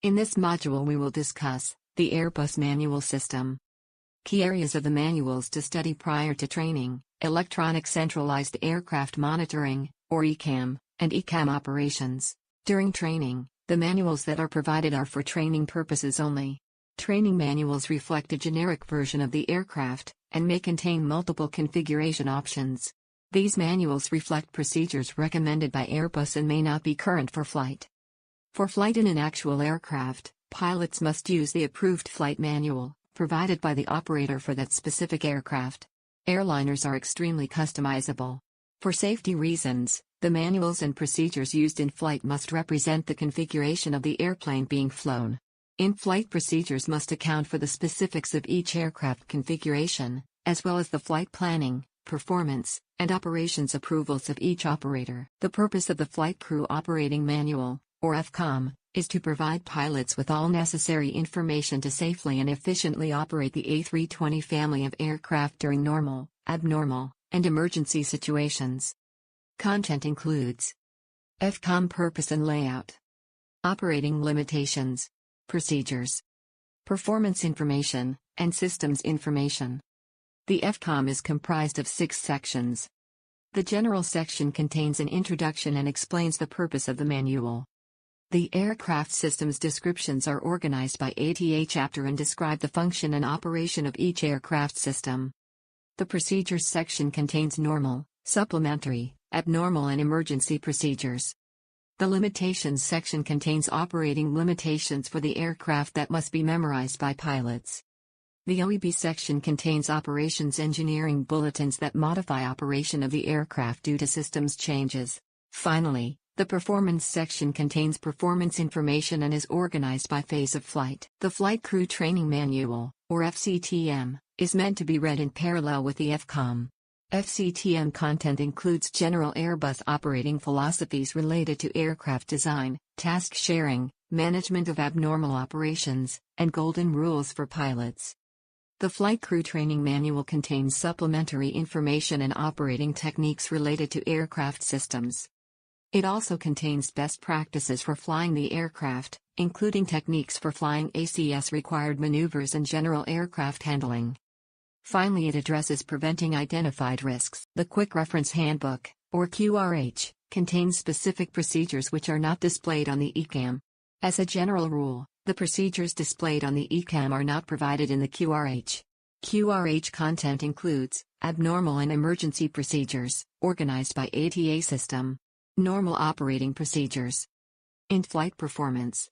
In this module we will discuss the Airbus Manual System. Key areas of the manuals to study prior to training: electronic centralized aircraft monitoring, or ECAM, and ECAM operations. During training, the manuals that are provided are for training purposes only. Training manuals reflect a generic version of the aircraft, and may contain multiple configuration options. These manuals reflect procedures recommended by Airbus and may not be current for flight. For flight in an actual aircraft, pilots must use the approved flight manual, provided by the operator for that specific aircraft. Airliners are extremely customizable. For safety reasons, the manuals and procedures used in flight must represent the configuration of the airplane being flown. In-flight procedures must account for the specifics of each aircraft configuration, as well as the flight planning, performance, and operations approvals of each operator. The purpose of the Flight Crew Operating Manual, or FCOM, is to provide pilots with all necessary information to safely and efficiently operate the A320 family of aircraft during normal, abnormal, and emergency situations. Content includes FCOM purpose and layout, operating limitations, procedures, performance information, and systems information. The FCOM is comprised of 6 sections. The general section contains an introduction and explains the purpose of the manual. The aircraft systems descriptions are organized by ATA chapter and describe the function and operation of each aircraft system. The procedures section contains normal, supplementary, abnormal and emergency procedures. The limitations section contains operating limitations for the aircraft that must be memorized by pilots. The OEB section contains operations engineering bulletins that modify operation of the aircraft due to systems changes. Finally, the performance section contains performance information and is organized by phase of flight. The Flight Crew Training Manual, or FCTM, is meant to be read in parallel with the FCOM. FCTM content includes general Airbus operating philosophies related to aircraft design, task sharing, management of abnormal operations, and golden rules for pilots. The Flight Crew Training Manual contains supplementary information and operating techniques related to aircraft systems. It also contains best practices for flying the aircraft, including techniques for flying ACS-required maneuvers and general aircraft handling. Finally, it addresses preventing identified risks. The Quick Reference Handbook, or QRH, contains specific procedures which are not displayed on the ECAM. As a general rule, the procedures displayed on the ECAM are not provided in the QRH. QRH content includes abnormal and emergency procedures, organized by ATA system. Normal operating procedures. In-flight performance.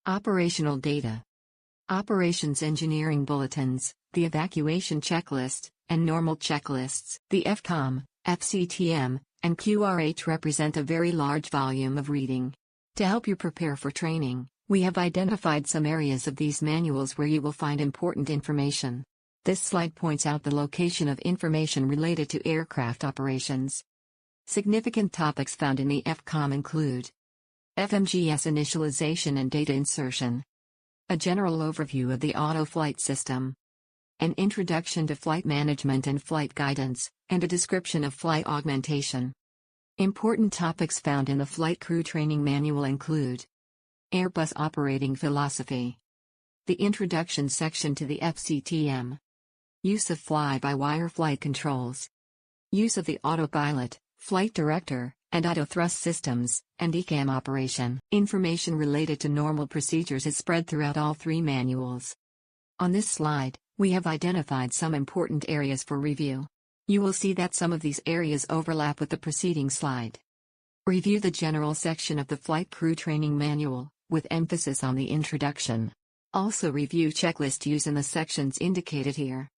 Operational data. Operations engineering bulletins, the evacuation checklist, and normal checklists. The FCOM, FCTM, and QRH represent a very large volume of reading. To help you prepare for training, we have identified some areas of these manuals where you will find important information. This slide points out the location of information related to aircraft operations. Significant topics found in the FCOM include FMGS initialization and data insertion, a general overview of the auto flight system, an introduction to flight management and flight guidance, and a description of flight augmentation. Important topics found in the Flight Crew Training Manual include Airbus operating philosophy, the introduction section to the FCTM, use of fly-by-wire flight controls, use of the autopilot, flight director, and auto-thrust systems, and ECAM operation. Information related to normal procedures is spread throughout all 3 manuals. On this slide, we have identified some important areas for review. You will see that some of these areas overlap with the preceding slide. Review the general section of the Flight Crew Training Manual, with emphasis on the introduction. Also review checklist use in the sections indicated here.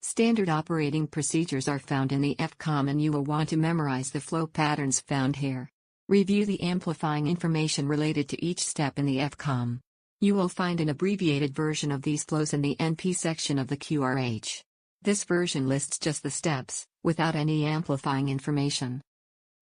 Standard operating procedures are found in the FCOM and you will want to memorize the flow patterns found here. Review the amplifying information related to each step in the FCOM. You will find an abbreviated version of these flows in the NP section of the QRH. This version lists just the steps, without any amplifying information.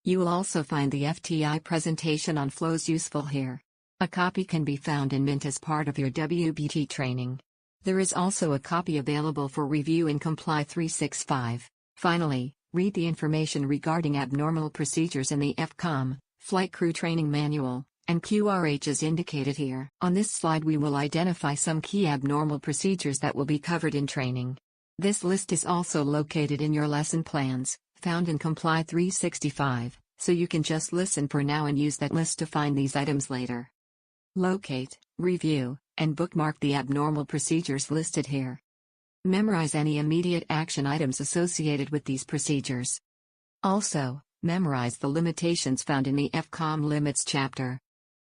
You will also find the FTI presentation on flows useful here. A copy can be found in Mint as part of your WBT training. There is also a copy available for review in Comply 365. Finally, read the information regarding abnormal procedures in the FCOM, Flight Crew Training Manual, and QRH is indicated here. On this slide we will identify some key abnormal procedures that will be covered in training. This list is also located in your lesson plans, found in Comply 365, so you can just listen for now and use that list to find these items later. Locate, review, and bookmark the abnormal procedures listed here. Memorize any immediate action items associated with these procedures. Also, memorize the limitations found in the FCOM Limits chapter.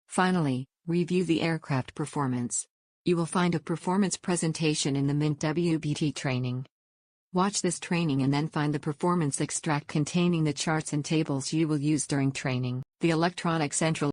Finally, review the aircraft performance. You will find a performance presentation in the Mint WBT training. Watch this training and then find the performance extract containing the charts and tables you will use during training. The electronic central